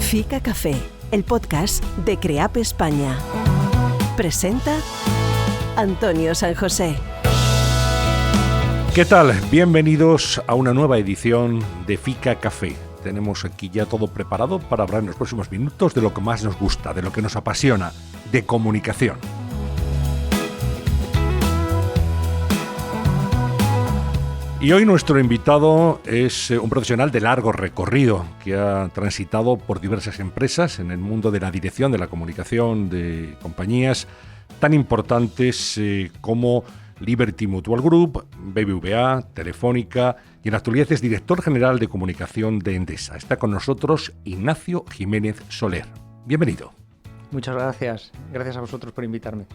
Fica Café, el podcast de CREAP España. Presenta Antonio San José. ¿Qué tal? Bienvenidos a una nueva edición de Fica Café. Tenemos aquí ya todo preparado para hablar en los próximos minutos de lo que más nos gusta, de lo que nos apasiona, de comunicación. Y hoy nuestro invitado es un profesional de largo recorrido que ha transitado por diversas empresas en el mundo de la dirección de la comunicación de compañías tan importantes como Liberty Mutual Group, BBVA, Telefónica y en la actualidad es director general de comunicación de Endesa. Está con nosotros Ignacio Jiménez Soler. Bienvenido. Muchas gracias. Gracias a vosotros por invitarme.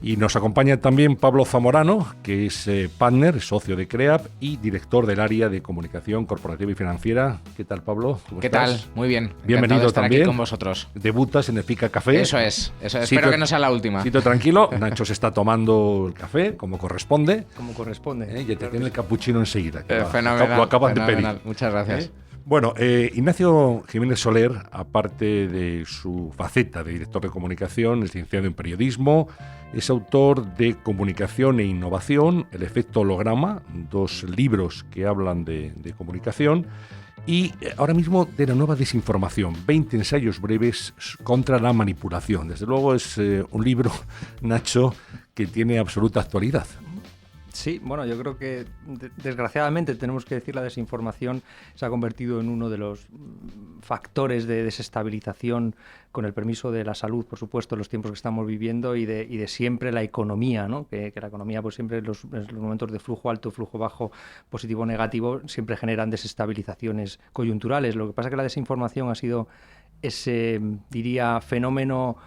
Y nos acompaña también Pablo Zamorano, que es partner, socio de CREAP y director del área de comunicación corporativa y financiera. ¿Qué tal, Pablo? ¿Cómo estás? ¿Qué tal? Muy bien. Bienvenido de estar también. Aquí con vosotros. Debutas en el Fica Café. Eso es. Espero que no sea la última. Sitio tranquilo. Nacho se está tomando el café, como corresponde. Como corresponde. Ya te tiene el capuchino enseguida. Fenomenal. Lo acabas de pedir. Muchas gracias. Bueno, Ignacio Jiménez Soler, aparte de su faceta de director de comunicación, es licenciado en periodismo, es autor de Comunicación e Innovación, El efecto holograma, 2 libros que hablan de comunicación, y ahora mismo de la nueva desinformación, 20 ensayos breves contra la manipulación. Desde luego es un libro, Nacho, que tiene absoluta actualidad. Sí, bueno, yo creo que desgraciadamente tenemos que decir la desinformación se ha convertido en uno de los factores de desestabilización, con el permiso de la salud, por supuesto, en los tiempos que estamos viviendo y de siempre la economía, ¿no? Que la economía, pues siempre en los momentos de flujo alto, flujo bajo, positivo o negativo, siempre generan desestabilizaciones coyunturales. Lo que pasa es que la desinformación ha sido ese, diría, fenómeno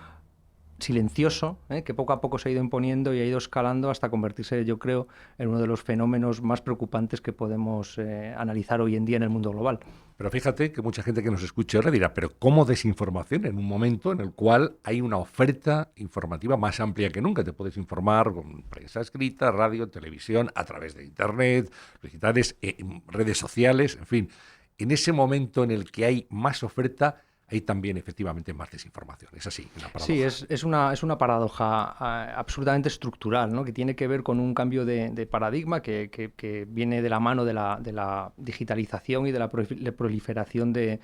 silencioso, que poco a poco se ha ido imponiendo y ha ido escalando hasta convertirse, yo creo, en uno de los fenómenos más preocupantes que podemos analizar hoy en día en el mundo global. Pero fíjate que mucha gente que nos escuche ahora dirá, pero ¿cómo desinformación? En un momento en el cual hay una oferta informativa más amplia que nunca. Te puedes informar con prensa escrita, radio, televisión, a través de Internet, digitales, redes sociales, en fin. En ese momento en el que hay más oferta, hay también efectivamente más desinformación. Es así, una paradoja. Sí, es una paradoja absolutamente estructural, ¿no? Que tiene que ver con un cambio de paradigma que viene de la mano de la digitalización y de la proliferación de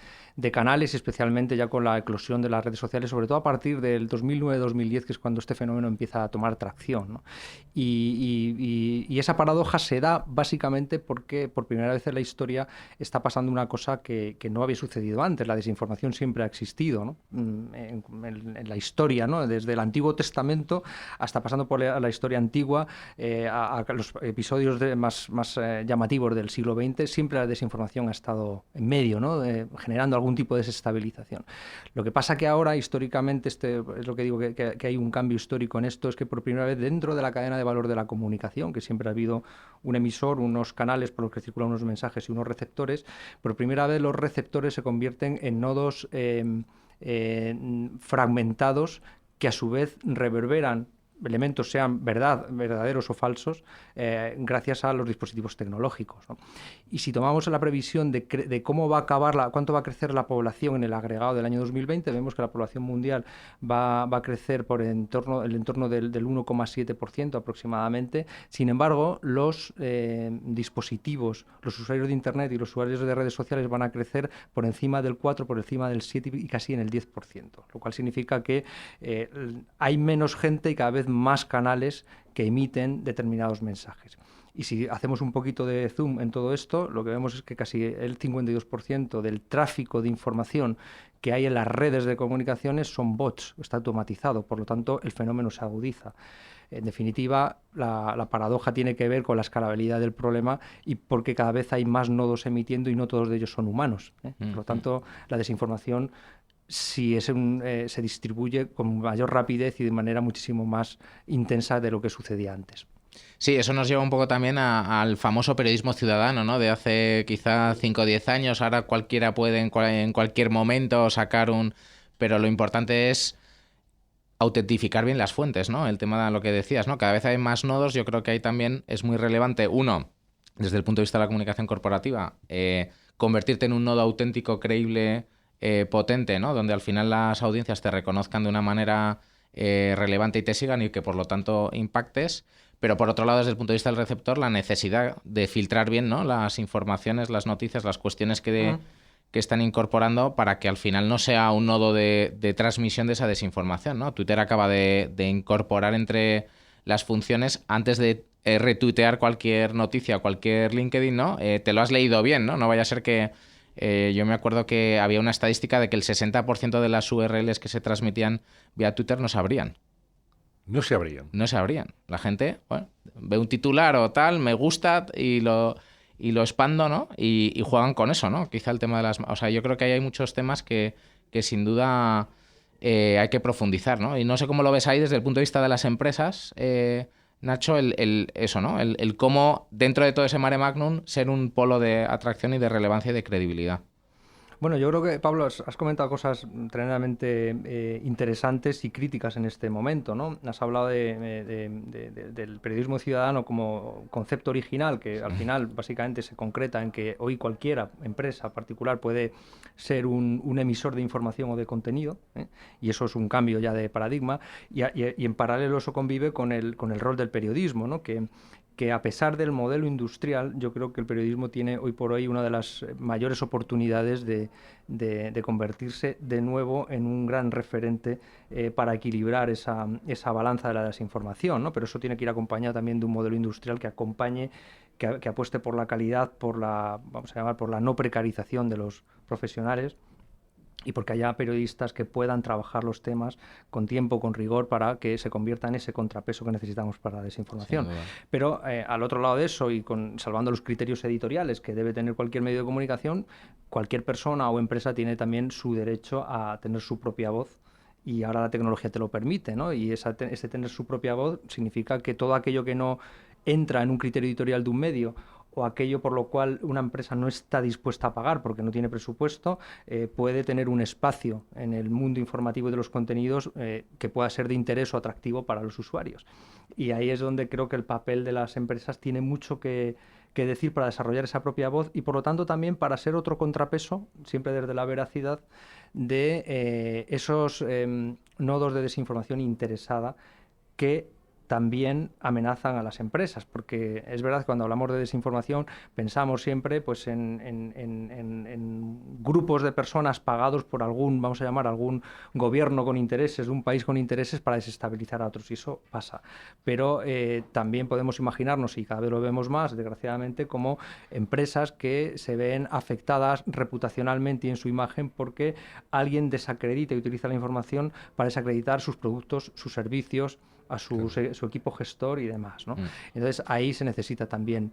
canales, especialmente ya con la eclosión de las redes sociales, sobre todo a partir del 2009-2010, que es cuando este fenómeno empieza a tomar tracción, ¿no? Y esa paradoja se da básicamente porque por primera vez en la historia está pasando una cosa que no había sucedido antes. La desinformación siempre ha existido, ¿no? en la historia, ¿no? Desde el Antiguo Testamento hasta pasando por la historia antigua, a los episodios más llamativos del siglo XX, siempre la desinformación ha estado en medio, ¿no? Generando algún tipo de desestabilización. Lo que pasa que ahora, históricamente, es lo que digo, que hay un cambio histórico en esto, es que por primera vez dentro de la cadena de valor de la comunicación, que siempre ha habido un emisor, unos canales por los que circulan unos mensajes y unos receptores, por primera vez los receptores se convierten en nodos fragmentados que a su vez reverberan elementos, sean verdaderos o falsos, gracias a los dispositivos tecnológicos, ¿no? Y si tomamos la previsión de cómo va a acabar, cuánto va a crecer la población en el agregado del año 2020, vemos que la población mundial va a crecer por el entorno del 1,7% aproximadamente. Sin embargo, los dispositivos, los usuarios de Internet y los usuarios de redes sociales van a crecer por encima del 4%, por encima del 7% y casi en el 10%, lo cual significa que hay menos gente y cada vez más canales que emiten determinados mensajes. Y si hacemos un poquito de zoom en todo esto, lo que vemos es que casi el 52% del tráfico de información que hay en las redes de comunicaciones son bots, está automatizado, por lo tanto el fenómeno se agudiza. En definitiva, la paradoja tiene que ver con la escalabilidad del problema y porque cada vez hay más nodos emitiendo y no todos de ellos son humanos, ¿eh? Por lo tanto, la desinformación se distribuye con mayor rapidez y de manera muchísimo más intensa de lo que sucedía antes. Sí, eso nos lleva un poco también al famoso periodismo ciudadano, ¿no? De hace quizá 5 o 10 años. Ahora cualquiera puede en cualquier momento sacar Pero lo importante es autentificar bien las fuentes, ¿no? El tema de lo que decías, ¿no? Cada vez hay más nodos. Yo creo que ahí también es muy relevante, uno, desde el punto de vista de la comunicación corporativa, convertirte en un nodo auténtico, creíble, potente, ¿no? Donde al final las audiencias te reconozcan de una manera relevante y te sigan y que por lo tanto impactes. Pero por otro lado, desde el punto de vista del receptor, la necesidad de filtrar bien, ¿no? Las informaciones, las noticias, las cuestiones que están incorporando para que al final no sea un nodo de transmisión de esa desinformación, ¿no? Twitter acaba de incorporar entre las funciones, antes de retuitear cualquier noticia o cualquier LinkedIn, ¿no? Te lo has leído bien, ¿no? No vaya a ser que... yo me acuerdo que había una estadística de que el 60% de las URLs que se transmitían vía Twitter no se abrían. No se abrían. No se abrían. La gente, bueno, ve un titular o tal, me gusta y lo expando, ¿no? Y juegan con eso, ¿no? Quizá el tema de las... O sea, yo creo que ahí hay muchos temas que sin duda hay que profundizar, ¿no? Y no sé cómo lo ves ahí desde el punto de vista de las empresas, Nacho, eso, ¿no? El cómo, dentro de todo ese mare magnum, ser un polo de atracción y de relevancia y de credibilidad. Bueno, yo creo que, Pablo, has comentado cosas tremendamente interesantes y críticas en este momento, ¿no? Has hablado del periodismo ciudadano como concepto original, que al final básicamente se concreta en que hoy cualquiera, empresa particular, puede ser un emisor de información o de contenido, ¿eh? Y eso es un cambio ya de paradigma, y en paralelo eso convive con el rol del periodismo, ¿no? Que a pesar del modelo industrial, yo creo que el periodismo tiene hoy por hoy una de las mayores oportunidades de convertirse de nuevo en un gran referente para equilibrar esa balanza de la desinformación, ¿no? Pero eso tiene que ir acompañado también de un modelo industrial que acompañe, que apueste por la calidad, por la no precarización de los profesionales, y porque haya periodistas que puedan trabajar los temas con tiempo, con rigor, para que se convierta en ese contrapeso que necesitamos para la desinformación. Pero al otro lado de eso, y salvando los criterios editoriales que debe tener cualquier medio de comunicación, cualquier persona o empresa tiene también su derecho a tener su propia voz, y ahora la tecnología te lo permite, ¿no? Y ese tener su propia voz significa que todo aquello que no entra en un criterio editorial de un medio, o aquello por lo cual una empresa no está dispuesta a pagar porque no tiene presupuesto, puede tener un espacio en el mundo informativo de los contenidos que pueda ser de interés o atractivo para los usuarios. Y ahí es donde creo que el papel de las empresas tiene mucho que decir para desarrollar esa propia voz, y por lo tanto también para ser otro contrapeso, siempre desde la veracidad, de esos nodos de desinformación interesada que también amenazan a las empresas, porque es verdad que cuando hablamos de desinformación pensamos siempre pues en grupos de personas pagados por algún gobierno con intereses, un país con intereses, para desestabilizar a otros, y eso pasa. Pero también podemos imaginarnos, y cada vez lo vemos más, desgraciadamente, como empresas que se ven afectadas reputacionalmente y en su imagen porque alguien desacredita y utiliza la información para desacreditar sus productos, sus servicios, a su equipo gestor y demás, ¿no? Entonces ahí se necesita también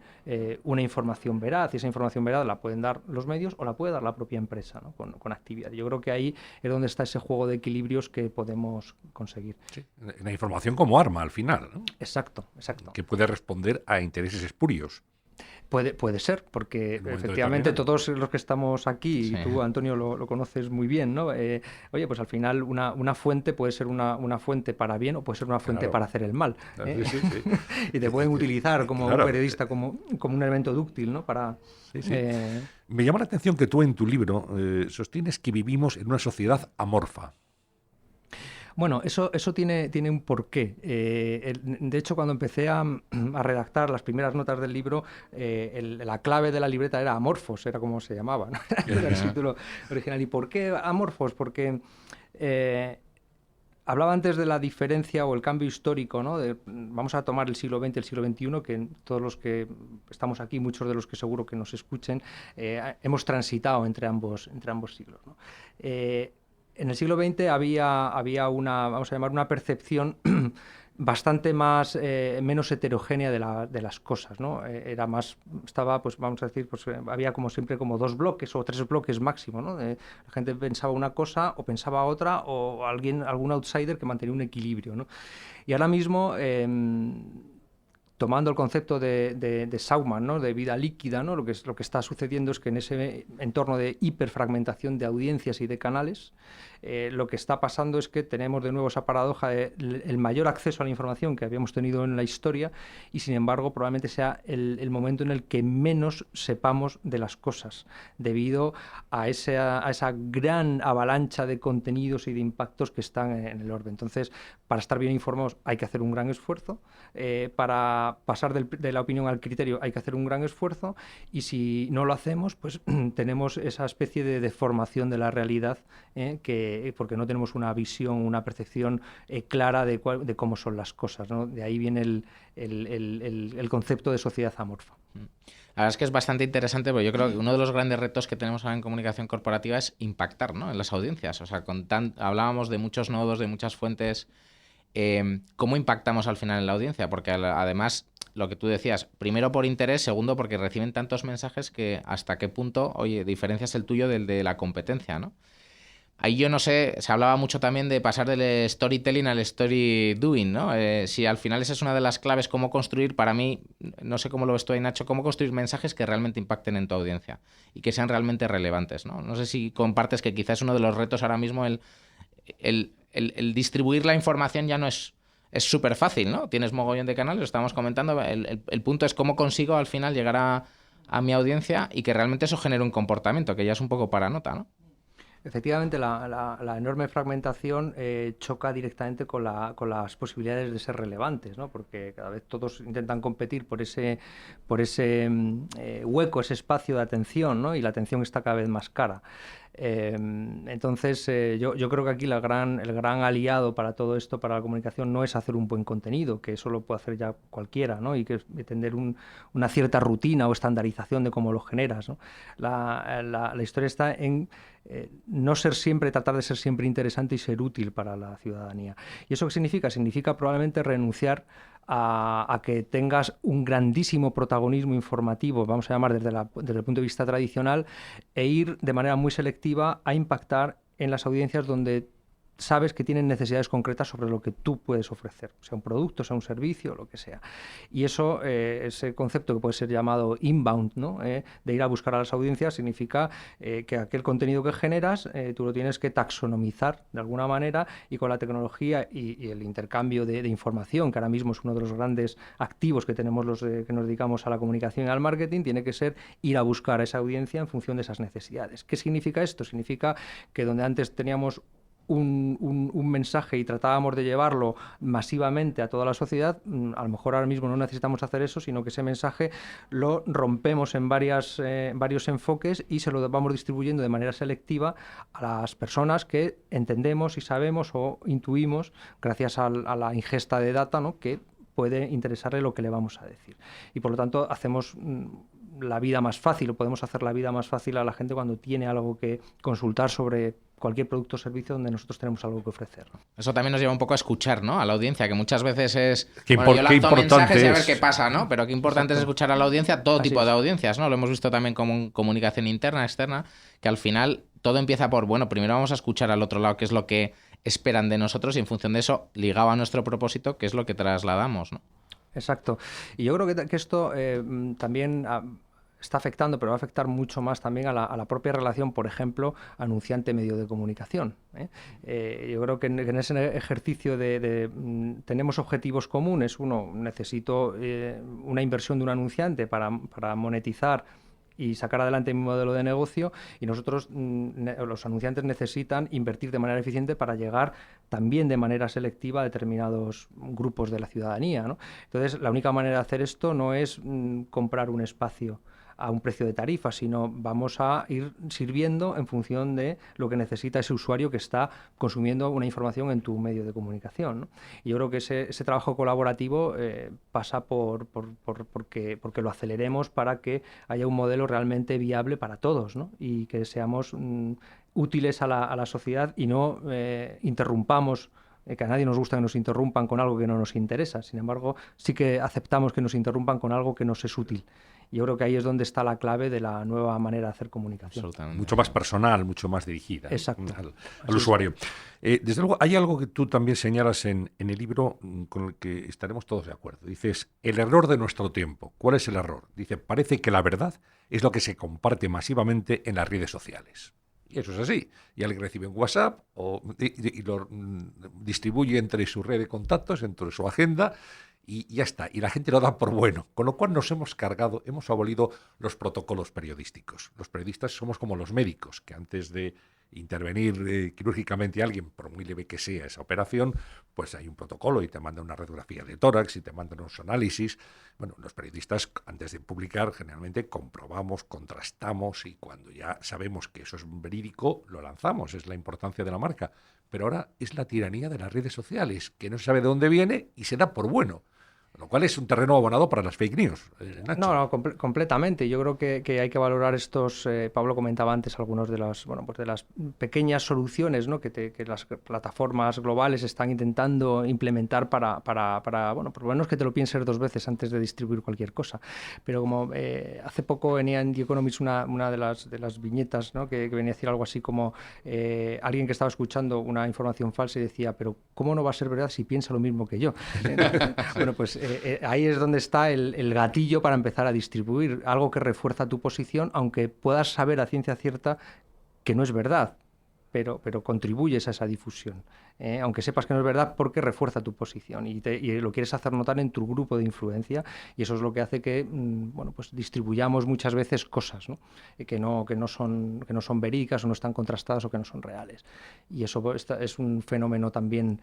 una información veraz, y esa información veraz la pueden dar los medios o la puede dar la propia empresa, ¿no? con actividad. Yo creo que ahí es donde está ese juego de equilibrios que podemos conseguir. Sí, la información como arma al final, ¿no? Exacto. Que puede responder a intereses espurios. Puede ser, porque efectivamente todos los que estamos aquí, sí, y tú, Antonio, lo conoces muy bien, ¿no? Oye, pues al final una fuente puede ser una fuente para bien, o puede ser una fuente para hacer el mal. Sí. Y te pueden utilizar como periodista, como un elemento dúctil, ¿no? Me llama la atención que tú en tu libro sostienes que vivimos en una sociedad amorfa. Bueno, eso tiene un porqué. De hecho, cuando empecé a redactar las primeras notas del libro, la clave de la libreta era Amorfos, era como se llamaba, ¿no? Era el título original. ¿Y por qué Amorfos? Porque hablaba antes de la diferencia o el cambio histórico, ¿no? Vamos a tomar el siglo XX y el siglo XXI, que todos los que estamos aquí, muchos de los que seguro que nos escuchen, hemos transitado entre ambos siglos, ¿no? En el siglo XX había una percepción bastante menos heterogénea de las cosas, ¿no? Había como siempre como dos bloques o tres bloques máximo, ¿no? La gente pensaba una cosa o pensaba otra, o algún outsider que mantenía un equilibrio, ¿no? Y ahora mismo tomando el concepto de Saumann, ¿no? De vida líquida, ¿no? Lo que está sucediendo es que en ese entorno de hiperfragmentación de audiencias y de canales, lo que está pasando es que tenemos de nuevo esa paradoja de el mayor acceso a la información que habíamos tenido en la historia y, sin embargo, probablemente sea el momento en el que menos sepamos de las cosas, debido a esa gran avalancha de contenidos y de impactos que están en el orbe. Entonces, para estar bien informados hay que hacer un gran esfuerzo, para pasar de la opinión al criterio hay que hacer un gran esfuerzo, y si no lo hacemos, pues tenemos esa especie de deformación de la realidad, porque no tenemos una visión, una percepción clara de cómo son las cosas, ¿no? De ahí viene el concepto de sociedad amorfa. La verdad es que es bastante interesante, porque yo creo que uno de los grandes retos que tenemos ahora en comunicación corporativa es impactar, ¿no?, en las audiencias. O sea, hablábamos de muchos nodos, de muchas fuentes. ¿Cómo impactamos al final en la audiencia? Porque además, lo que tú decías, primero por interés, segundo porque reciben tantos mensajes que hasta qué punto, oye, diferencias el tuyo del de la competencia, ¿no? Ahí yo no sé, se hablaba mucho también de pasar del storytelling al story doing, ¿no? Si al final esa es una de las claves, cómo construir, para mí, no sé cómo lo ves tú ahí, Nacho, cómo construir mensajes que realmente impacten en tu audiencia y que sean realmente relevantes, ¿no? No sé si compartes que quizás es uno de los retos ahora mismo el distribuir la información ya no es súper fácil, ¿no? Tienes mogollón de canales, lo estábamos comentando, el punto es cómo consigo al final llegar a mi audiencia y que realmente eso genere un comportamiento, que ya es un poco para nota, ¿no? Efectivamente, la enorme fragmentación choca directamente con las posibilidades de ser relevantes, ¿no? Porque cada vez todos intentan competir por ese hueco, ese espacio de atención, ¿no? Y la atención está cada vez más cara. Entonces, yo creo que aquí el gran aliado para todo esto, para la comunicación, no es hacer un buen contenido, que eso lo puede hacer ya cualquiera, ¿no? Y que tener una cierta rutina o estandarización de cómo lo generas, ¿no? La historia está en tratar de ser siempre interesante y ser útil para la ciudadanía. ¿Y eso qué significa? Significa probablemente renunciar a que tengas un grandísimo protagonismo informativo, vamos a llamar desde el punto de vista tradicional, e ir de manera muy selectiva a impactar en las audiencias donde sabes que tienen necesidades concretas sobre lo que tú puedes ofrecer, sea un producto, sea un servicio, lo que sea. Y eso, ese concepto que puede ser llamado inbound, ¿no? De ir a buscar a las audiencias, significa que aquel contenido que generas tú lo tienes que taxonomizar de alguna manera, y con la tecnología y el intercambio de información, que ahora mismo es uno de los grandes activos que tenemos los que nos dedicamos a la comunicación y al marketing, tiene que ser ir a buscar a esa audiencia en función de esas necesidades. ¿Qué significa esto? Significa que donde antes teníamos un mensaje y tratábamos de llevarlo masivamente a toda la sociedad, a lo mejor ahora mismo no necesitamos hacer eso, sino que ese mensaje lo rompemos en varios enfoques y se lo vamos distribuyendo de manera selectiva a las personas que entendemos y sabemos o intuimos, gracias a la ingesta de data, ¿no?, que puede interesarle lo que le vamos a decir. Y por lo tanto hacemos la vida más fácil, o podemos hacer la vida más fácil a la gente cuando tiene algo que consultar sobre cualquier producto o servicio donde nosotros tenemos algo que ofrecer, ¿no? Eso también nos lleva un poco a escuchar, ¿no?, a la audiencia, que muchas veces es... Yo lanzo mensajes y a ver qué pasa, ¿no? Pero qué importante es escuchar a la audiencia, todo tipo de audiencias, ¿no? Lo hemos visto también como comunicación interna, externa, que al final todo empieza por, bueno, primero vamos a escuchar al otro lado qué es lo que esperan de nosotros y en función de eso, ligado a nuestro propósito, qué es lo que trasladamos, ¿no? Exacto. Y yo creo que esto también está afectando, pero va a afectar mucho más también a la propia relación, por ejemplo, anunciante-medio de comunicación, yo creo que en ese ejercicio tenemos objetivos comunes. Uno, necesito una inversión de un anunciante para monetizar y sacar adelante mi modelo de negocio, y nosotros, los anunciantes, necesitan invertir de manera eficiente para llegar también de manera selectiva a determinados grupos de la ciudadanía, ¿no? Entonces, la única manera de hacer esto no es comprar un espacio a un precio de tarifa, sino vamos a ir sirviendo en función de lo que necesita ese usuario que está consumiendo una información en tu medio de comunicación, ¿no? Y yo creo que ese trabajo colaborativo pasa porque lo aceleremos para que haya un modelo realmente viable para todos, ¿no? Y que seamos útiles a la sociedad y no interrumpamos, que a nadie nos gusta que nos interrumpan con algo que no nos interesa. Sin embargo, sí que aceptamos que nos interrumpan con algo que nos es útil. Yo creo que ahí es donde está la clave de la nueva manera de hacer comunicación. Absolutamente. Mucho más personal, mucho más dirigida Exacto. al usuario. Desde luego, hay algo que tú también señalas en el libro con el que estaremos todos de acuerdo. Dices, el error de nuestro tiempo. ¿Cuál es el error? Dice, parece que la verdad es lo que se comparte masivamente en las redes sociales. Y eso es así. Y alguien recibe un WhatsApp y lo distribuye entre su red de contactos, entre su agenda, y ya está. Y la gente lo da por bueno. Con lo cual nos hemos abolido los protocolos periodísticos. Los periodistas somos como los médicos, que antes de intervenir quirúrgicamente a alguien, por muy leve que sea esa operación, pues hay un protocolo y te mandan una radiografía de tórax y te mandan unos análisis. Bueno, los periodistas, antes de publicar, generalmente comprobamos, contrastamos, y cuando ya sabemos que eso es verídico, lo lanzamos. Es la importancia de la marca. Pero ahora es la tiranía de las redes sociales, que no se sabe de dónde viene y se da por bueno. Lo cual es un terreno abonado para las fake news, Nacho. No, completamente. Yo creo que hay que valorar estos. Pablo comentaba antes algunos de las, pues de las pequeñas soluciones, ¿no? que las plataformas globales están intentando implementar para por lo menos que te lo pienses dos veces antes de distribuir cualquier cosa. Pero como hace poco venía en The Economist una de las viñetas, ¿no? que venía a decir algo así como alguien que estaba escuchando una información falsa y decía, pero ¿cómo no va a ser verdad si piensa lo mismo que yo? Bueno, pues ahí es donde está el gatillo para empezar a distribuir algo que refuerza tu posición, aunque puedas saber a ciencia cierta que no es verdad, pero contribuyes a esa difusión. Aunque sepas que no es verdad, porque refuerza tu posición y lo quieres hacer notar en tu grupo de influencia, y eso es lo que hace que pues distribuyamos muchas veces cosas, ¿no? Que no son verídicas o no están contrastadas o que no son reales. Y eso es un fenómeno también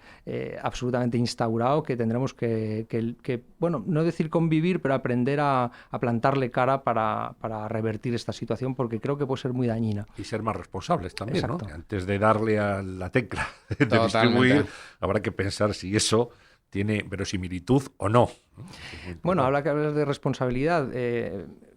absolutamente instaurado que tendremos que no decir convivir, pero aprender a plantarle cara para revertir esta situación, porque creo que puede ser muy dañina. Y ser más responsables también, Exacto. ¿no? Antes de darle a la tecla de Totalmente. distribuir, habrá que pensar si eso tiene verosimilitud o no. Bueno, habla que hablas de responsabilidad.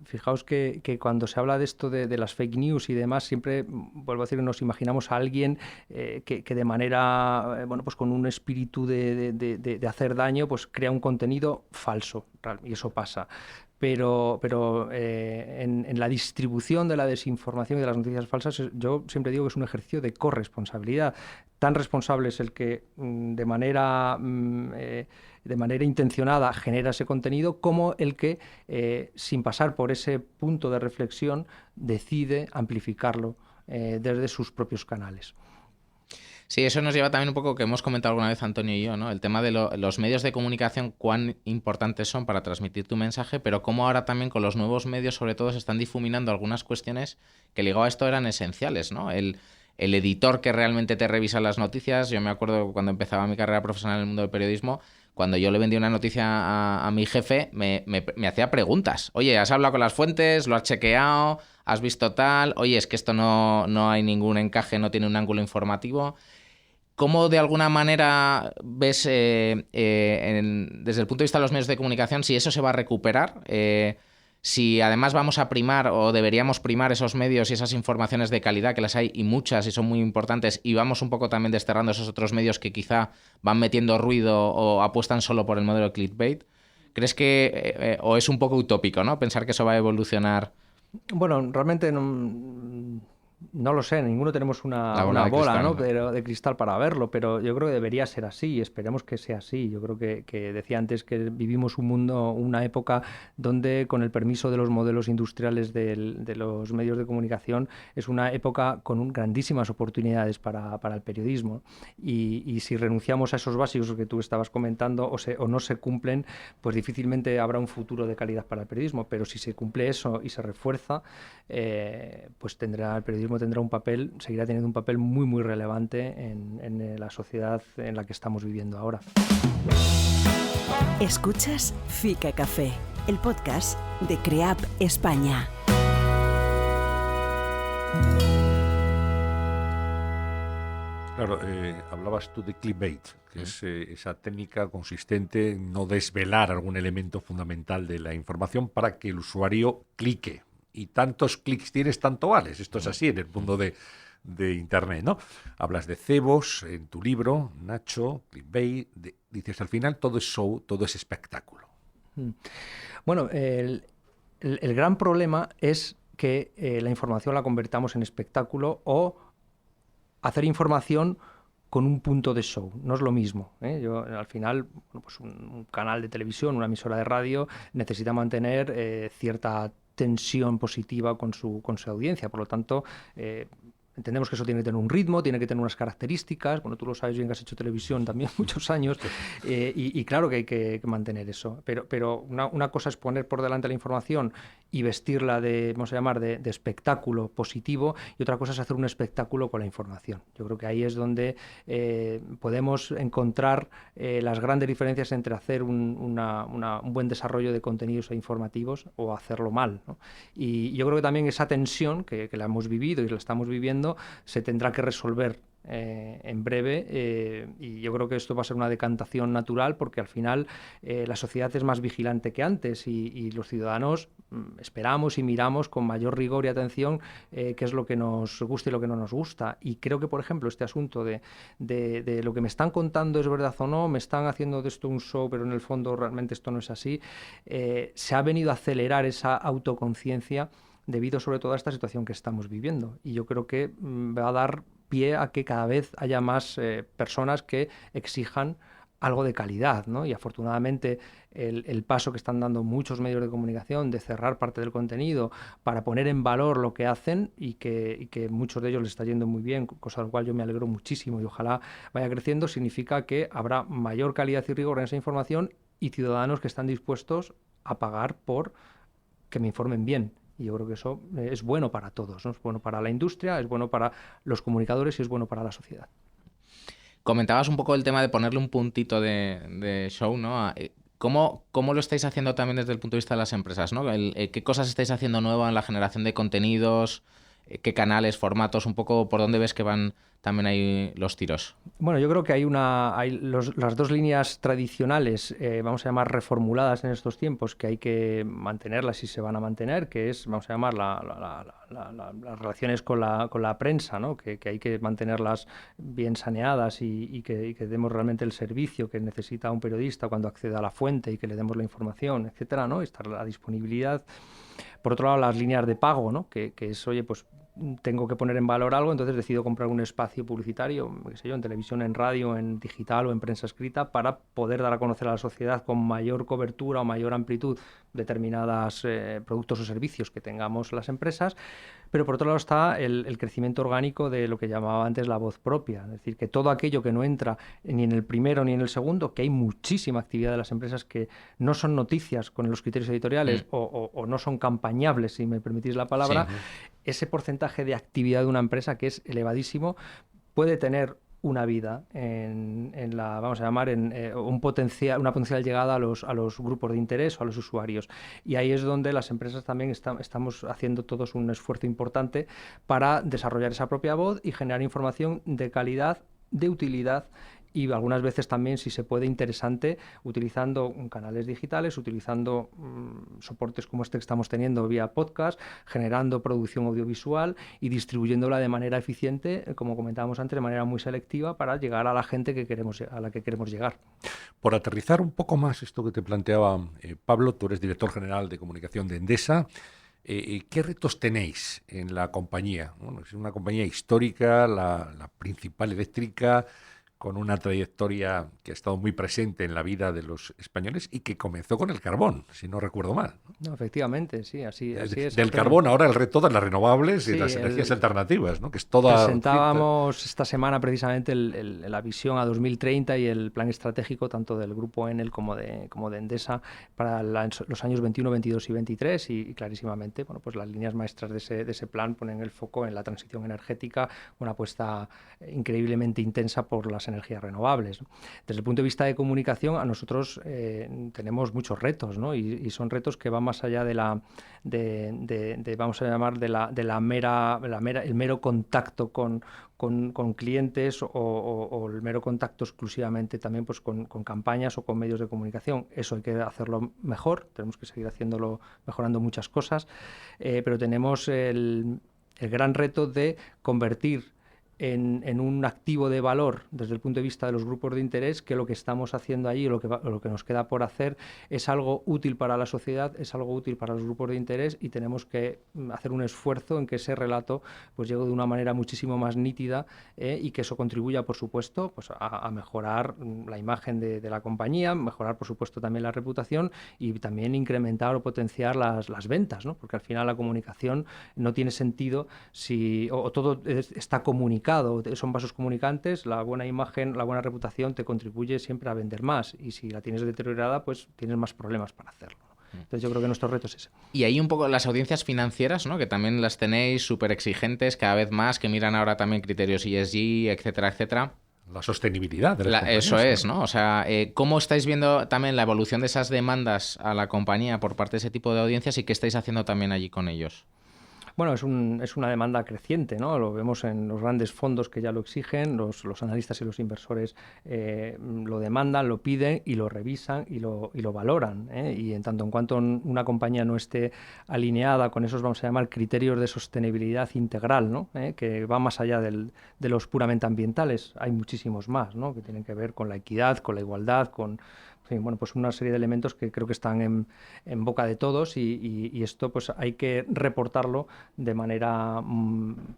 Fijaos que cuando se habla de esto de las fake news y demás, siempre, vuelvo a decir, nos imaginamos a alguien que de manera, pues con un espíritu de hacer daño, pues crea un contenido falso, y eso pasa. Pero en la distribución de la desinformación y de las noticias falsas, yo siempre digo que es un ejercicio de corresponsabilidad. Tan responsable es el que de manera intencionada genera ese contenido, como el que, sin pasar por ese punto de reflexión, decide amplificarlo desde sus propios canales. Sí, eso nos lleva también un poco, que hemos comentado alguna vez Antonio y yo, ¿no? El tema de los medios de comunicación, cuán importantes son para transmitir tu mensaje, pero cómo ahora también con los nuevos medios, sobre todo, se están difuminando algunas cuestiones que ligado a esto eran esenciales, ¿no? El editor que realmente te revisa las noticias. Yo me acuerdo cuando empezaba mi carrera profesional en el mundo del periodismo, cuando yo le vendía una noticia a mi jefe, me hacía preguntas. Oye, ¿has hablado con las fuentes? ¿Lo has chequeado? ¿Has visto tal? Oye, es que esto no hay ningún encaje, no tiene un ángulo informativo. ¿Cómo de alguna manera ves, desde el punto de vista de los medios de comunicación, si eso se va a recuperar? Si además vamos a primar o deberíamos primar esos medios y esas informaciones de calidad, que las hay y muchas y son muy importantes, y vamos un poco también desterrando esos otros medios que quizá van metiendo ruido o apuestan solo por el modelo clickbait. ¿Crees que, o es un poco utópico, ¿no?, pensar que eso va a evolucionar? Bueno, realmente no lo sé, ninguno tenemos una bola, cristal, ¿no? Pero de cristal para verlo, pero yo creo que debería ser así y esperemos que sea así. Yo creo que decía antes que vivimos un mundo, una época donde, con el permiso de los modelos industriales de los medios de comunicación, es una época con grandísimas oportunidades para el periodismo, y si renunciamos a esos básicos que tú estabas comentando o no se cumplen, pues difícilmente habrá un futuro de calidad para el periodismo. Pero si se cumple eso y se refuerza, pues el periodismo seguirá teniendo un papel muy, muy relevante en la sociedad en la que estamos viviendo ahora. Escuchas Fica Café, el podcast de CREAP España. Claro, hablabas tú de clickbait, que es esa técnica consistente en no desvelar algún elemento fundamental de la información para que el usuario clique. Y tantos clics tienes, tanto vales. Esto es así en el mundo de Internet, ¿no? Hablas de cebos en tu libro, Nacho, clickbait, dices al final todo es show, todo es espectáculo. Bueno, el gran problema es que la información la convertamos en espectáculo o hacer información con un punto de show. No es lo mismo, ¿eh? Yo, al final, bueno, pues un canal de televisión, una emisora de radio, necesita mantener cierta tensión positiva con su audiencia. Por lo tanto, entendemos que eso tiene que tener un ritmo, tiene que tener unas características. Bueno, tú lo sabes bien que has hecho televisión también muchos años, y claro que hay que mantener eso. Pero una cosa es poner por delante la información y vestirla vamos a llamar, de espectáculo positivo, y otra cosa es hacer un espectáculo con la información. Yo creo que ahí es donde podemos encontrar las grandes diferencias entre hacer un buen desarrollo de contenidos informativos o hacerlo mal, ¿no? Y yo creo que también esa tensión que la hemos vivido y la estamos viviendo se tendrá que resolver en breve, y yo creo que esto va a ser una decantación natural, porque al final la sociedad es más vigilante que antes, y los ciudadanos esperamos y miramos con mayor rigor y atención qué es lo que nos gusta y lo que no nos gusta. Y creo que, por ejemplo, este asunto de lo que me están contando es verdad o no, me están haciendo de esto un show, pero en el fondo realmente esto no es así, se ha venido a acelerar esa autoconciencia debido sobre todo a esta situación que estamos viviendo. Y yo creo que va a dar pie a que cada vez haya más personas que exijan algo de calidad, ¿no? Y afortunadamente el paso que están dando muchos medios de comunicación de cerrar parte del contenido para poner en valor lo que hacen, y que muchos de ellos les está yendo muy bien, cosa de lo cual yo me alegro muchísimo y ojalá vaya creciendo, significa que habrá mayor calidad y rigor en esa información, y ciudadanos que están dispuestos a pagar por que me informen bien. Y yo creo que eso es bueno para todos, ¿no? Es bueno para la industria, es bueno para los comunicadores y es bueno para la sociedad. Comentabas un poco el tema de ponerle un puntito de show, ¿no? ¿Cómo lo estáis haciendo también desde el punto de vista de las empresas, ¿no? ¿Qué cosas estáis haciendo nuevas en la generación de contenidos? ¿Qué canales, formatos? Un poco por dónde ves que van también ahí los tiros. Bueno, yo creo que hay las dos líneas tradicionales, vamos a llamar reformuladas en estos tiempos, que hay que mantenerlas y se van a mantener, que es, vamos a llamar, las relaciones con la prensa, ¿no? Que hay que mantenerlas bien saneadas y que demos realmente el servicio que necesita un periodista cuando accede a la fuente, y que le demos la información, etcétera, ¿no? Estar a la disponibilidad. Por otro lado, las líneas de pago, ¿no? Que es, oye, pues tengo que poner en valor algo, entonces decido comprar un espacio publicitario, qué sé yo, en televisión, en radio, en digital o en prensa escrita, para poder dar a conocer a la sociedad con mayor cobertura o mayor amplitud determinados productos o servicios que tengamos las empresas. Pero por otro lado está el crecimiento orgánico de lo que llamaba antes la voz propia, es decir, que todo aquello que no entra ni en el primero ni en el segundo, que hay muchísima actividad de las empresas que no son noticias con los criterios editoriales o no son campañables, si me permitís la palabra, sí. Ese porcentaje de actividad de una empresa, que es elevadísimo, puede tener una vida en la, vamos a llamar, una potencial llegada a los grupos de interés o a los usuarios. Y ahí es donde las empresas también estamos haciendo todos un esfuerzo importante para desarrollar esa propia voz y generar información de calidad, de utilidad, y algunas veces también, si se puede, interesante, utilizando canales digitales, utilizando soportes como este que estamos teniendo vía podcast, generando producción audiovisual y distribuyéndola de manera eficiente, como comentábamos antes, de manera muy selectiva, para llegar a la gente a la que queremos llegar. Por aterrizar un poco más esto que te planteaba Pablo, tú eres director general de comunicación de Endesa. ¿Qué retos tenéis en la compañía? Bueno, es una compañía histórica, la principal eléctrica, con una trayectoria que ha estado muy presente en la vida de los españoles y que comenzó con el carbón, si no recuerdo mal. No, efectivamente, sí, así es. Del carbón ahora el reto de las renovables y las energías alternativas, ¿no? Que es toda. Presentábamos esta semana precisamente la visión a 2030 y el plan estratégico tanto del Grupo Enel como de Endesa para los años 21, 22 y 23, y clarísimamente, bueno, pues las líneas maestras de ese plan ponen el foco en la transición energética, una apuesta increíblemente intensa por las energías renovables, ¿no? Desde el punto de vista de comunicación, a nosotros tenemos muchos retos, ¿no? Y son retos que van más allá vamos a llamar, el mero contacto con clientes o el mero contacto exclusivamente también, pues con campañas o con medios de comunicación. Eso hay que hacerlo mejor, tenemos que seguir haciéndolo, mejorando muchas cosas, pero tenemos el gran reto de convertir en un activo de valor desde el punto de vista de los grupos de interés, que lo que estamos haciendo allí, lo que nos queda por hacer, es algo útil para la sociedad, es algo útil para los grupos de interés, y tenemos que hacer un esfuerzo en que ese relato pues llegue de una manera muchísimo más nítida, y que eso contribuya, por supuesto, pues a mejorar la imagen de la compañía, mejorar, por supuesto, también la reputación, y también incrementar o potenciar las ventas, ¿no? Porque al final la comunicación no tiene sentido si todo está comunicado, son vasos comunicantes. La buena imagen, la buena reputación te contribuye siempre a vender más, y si la tienes deteriorada, pues tienes más problemas para hacerlo. Entonces yo creo que nuestro reto es ese. Y ahí un poco las audiencias financieras, ¿no? Que también las tenéis súper exigentes cada vez más, que miran ahora también criterios ESG, etcétera, etcétera. La sostenibilidad de las compañías. Eso es, ¿no? O sea, ¿cómo estáis viendo también la evolución de esas demandas a la compañía por parte de ese tipo de audiencias, y qué estáis haciendo también allí con ellos? Bueno, es una demanda creciente, ¿no? Lo vemos en los grandes fondos que ya lo exigen, los analistas y los inversores lo demandan, lo piden y lo revisan y lo valoran, ¿eh? Y en tanto en cuanto una compañía no esté alineada con esos, vamos a llamar, criterios de sostenibilidad integral, ¿no? Que va más allá de los puramente ambientales, hay muchísimos más, ¿no? Que tienen que ver con la equidad, con la igualdad, con... Sí, bueno, pues una serie de elementos que creo que están en boca de todos, y esto pues hay que reportarlo de manera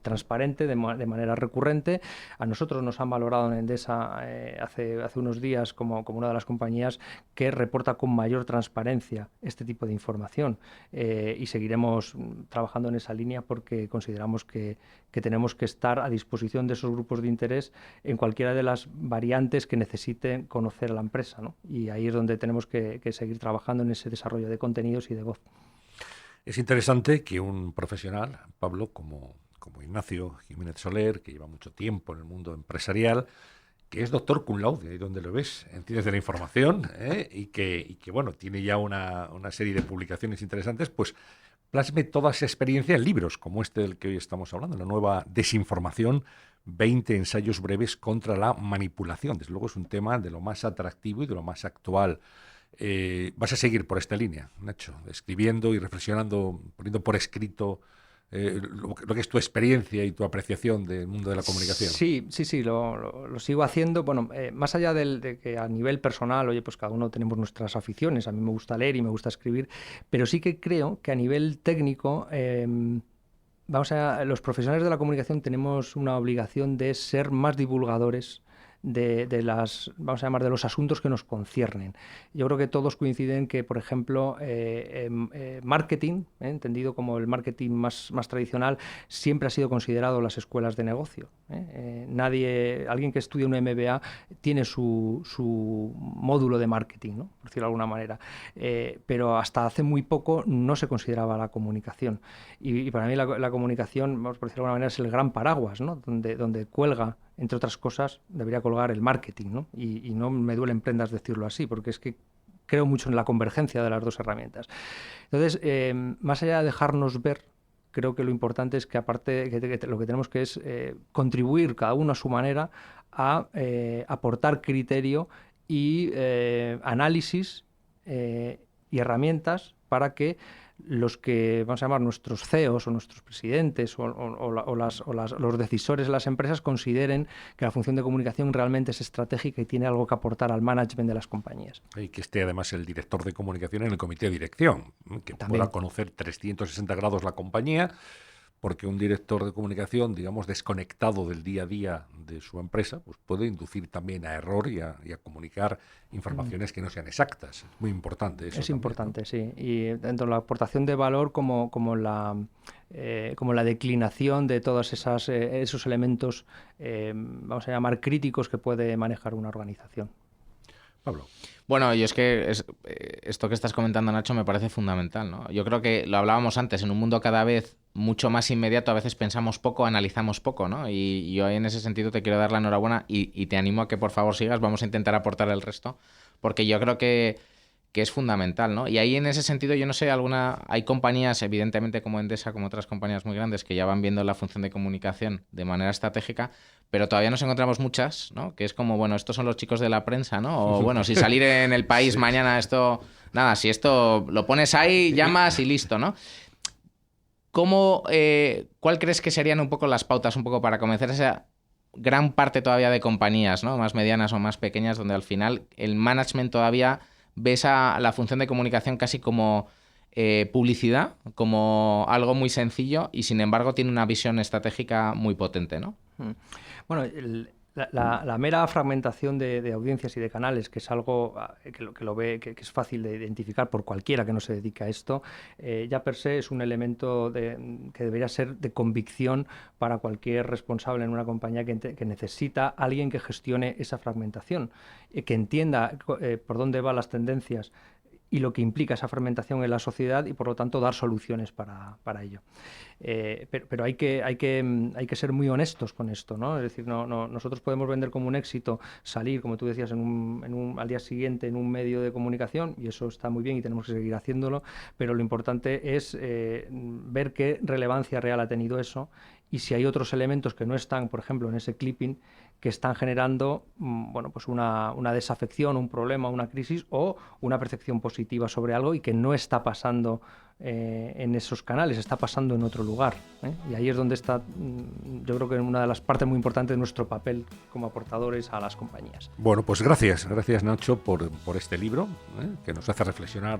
transparente, de manera recurrente. A nosotros nos han valorado en Endesa hace unos días como una de las compañías que reporta con mayor transparencia este tipo de información, y seguiremos trabajando en esa línea, porque consideramos que tenemos que estar a disposición de esos grupos de interés en cualquiera de las variantes que necesiten conocer a la empresa, ¿no? Y ahí es donde tenemos que seguir trabajando en ese desarrollo de contenidos y de voz. Es interesante que un profesional, Pablo, como Ignacio Jiménez Soler, que lleva mucho tiempo en el mundo empresarial, que es doctor cum laude, ahí donde lo ves, en Ciencias de la Información, y que bueno, tiene ya una serie de publicaciones interesantes, pues plasme toda esa experiencia en libros como este del que hoy estamos hablando, la nueva Desinformación, 20 ensayos breves contra la manipulación. Desde luego es un tema de lo más atractivo y de lo más actual. ¿Vas a seguir por esta línea, Nacho? Escribiendo y reflexionando, poniendo por escrito lo que es tu experiencia y tu apreciación del mundo de la comunicación. Sí, lo sigo haciendo. Bueno, más allá de que a nivel personal, oye, pues cada uno tenemos nuestras aficiones. A mí me gusta leer y me gusta escribir, pero sí que creo que a nivel técnico... los profesionales de la comunicación tenemos una obligación de ser más divulgadores de los asuntos que nos conciernen. Yo creo que todos coinciden que, por ejemplo, marketing, entendido como el marketing más tradicional, siempre ha sido considerado las escuelas de negocio. Alguien que estudia un MBA tiene su módulo de marketing, ¿no? Por decirlo de alguna manera. Pero hasta hace muy poco no se consideraba la comunicación. Y para mí la comunicación, por decirlo de alguna manera, es el gran paraguas, ¿no? Donde cuelga, entre otras cosas, debería colgar el marketing, ¿no? Y no me duelen prendas decirlo así, porque es que creo mucho en la convergencia de las dos herramientas. Entonces, más allá de dejarnos ver, creo que lo importante es que, aparte, que lo que tenemos que es contribuir cada uno a su manera a aportar criterio y análisis y herramientas para que los que vamos a llamar nuestros CEOs o nuestros presidentes los decisores de las empresas consideren que la función de comunicación realmente es estratégica y tiene algo que aportar al management de las compañías. Y que esté además el director de comunicación en el comité de dirección, que también pueda conocer 360 grados la compañía, porque un director de comunicación, digamos, desconectado del día a día de su empresa, pues puede inducir también a error y a comunicar informaciones que no sean exactas. Es muy importante eso. Es también, importante, ¿no? Sí. Y tanto la aportación de valor como la declinación de todos esos elementos, vamos a llamar críticos, que puede manejar una organización. Pablo. Bueno, yo es que esto que estás comentando, Nacho, me parece fundamental, ¿no? Yo creo que lo hablábamos antes, en un mundo cada vez mucho más inmediato, a veces pensamos poco, analizamos poco, ¿no? Y yo en ese sentido te quiero dar la enhorabuena y te animo a que por favor sigas, vamos a intentar aportar el resto, porque yo creo que es fundamental, ¿no? Y ahí en ese sentido, yo no sé, hay compañías, evidentemente como Endesa, como otras compañías muy grandes, que ya van viendo la función de comunicación de manera estratégica, pero todavía nos encontramos muchas, ¿no? Que es como, bueno, estos son los chicos de la prensa, ¿no? O bueno, si salir en El País mañana esto... Nada, si esto lo pones ahí, llamas y listo, ¿no? ¿Cuál crees que serían un poco las pautas, un poco para convencer gran parte todavía de compañías, ¿no? Más medianas o más pequeñas, donde al final el management todavía ve la función de comunicación casi como publicidad, como algo muy sencillo, y sin embargo tiene una visión estratégica muy potente, ¿no? Bueno, la mera fragmentación de audiencias y de canales, que es algo que lo ve, que es fácil de identificar por cualquiera que no se dedique a esto, ya per se es un elemento que debería ser de convicción para cualquier responsable en una compañía que necesita alguien que gestione esa fragmentación, que entienda por dónde van las tendencias y lo que implica esa fragmentación en la sociedad y, por lo tanto, dar soluciones para ello. Pero hay que ser muy honestos con esto, ¿no? Es decir, nosotros podemos vender como un éxito salir, como tú decías, al día siguiente en un medio de comunicación, y eso está muy bien y tenemos que seguir haciéndolo, pero lo importante es ver qué relevancia real ha tenido eso y si hay otros elementos que no están, por ejemplo, en ese clipping, que están generando pues una desafección, un problema, una crisis o una percepción positiva sobre algo y que no está pasando en esos canales, está pasando en otro lugar. Y ahí es donde está, yo creo que una de las partes muy importantes de nuestro papel como aportadores a las compañías. Bueno, pues gracias Nacho por este libro, que nos hace reflexionar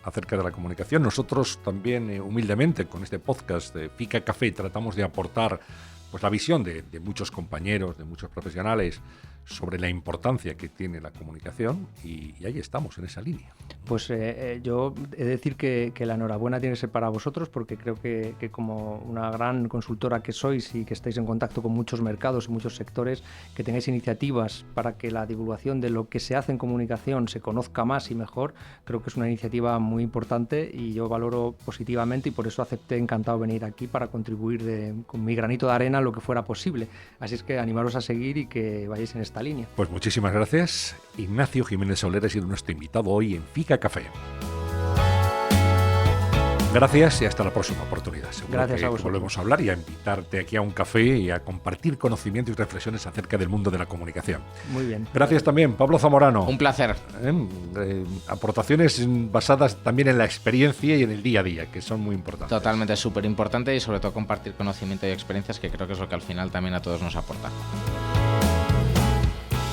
acerca de la comunicación. Nosotros también humildemente con este podcast de Fica Café tratamos de aportar pues la visión de muchos compañeros, de muchos profesionales sobre la importancia que tiene la comunicación y ahí estamos, en esa línea. Pues yo he de decir que la enhorabuena tiene que ser para vosotros, porque creo que como una gran consultora que sois y que estáis en contacto con muchos mercados y muchos sectores, que tengáis iniciativas para que la divulgación de lo que se hace en comunicación se conozca más y mejor, creo que es una iniciativa muy importante y yo valoro positivamente, y por eso acepté encantado venir aquí para contribuir con mi granito de arena lo que fuera posible. Así es que animaros a seguir y que vayáis en esta línea. Pues muchísimas gracias. Ignacio Jiménez Soler ha sido nuestro invitado hoy en Fica Café. Gracias y hasta la próxima oportunidad. Seguro Gracias que a vosotros. volvemos a hablar y a invitarte aquí a un café y a compartir conocimiento y reflexiones acerca del mundo de la comunicación. Muy bien. Gracias también, Pablo Zamorano. Un placer. Aportaciones basadas también en la experiencia y en el día a día, que son muy importantes. Totalmente, súper importante, y sobre todo compartir conocimiento y experiencias, que creo que es lo que al final también a todos nos aporta.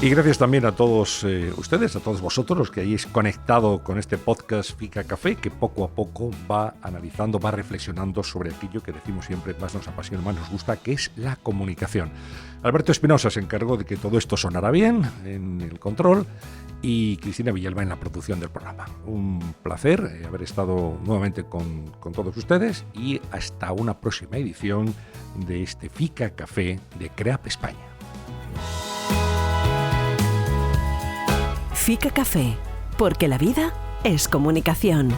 Y gracias también a todos ustedes, a todos vosotros los que hayáis conectado con este podcast Fica Café, que poco a poco va analizando, va reflexionando sobre aquello que decimos siempre más nos apasiona, más nos gusta, que es la comunicación. Alberto Espinosa se encargó de que todo esto sonara bien en el control y Cristina Villalba en la producción del programa. Un placer haber estado nuevamente con todos ustedes y hasta una próxima edición de este Fica Café de CREAP España. Fica Café, porque la vida es comunicación.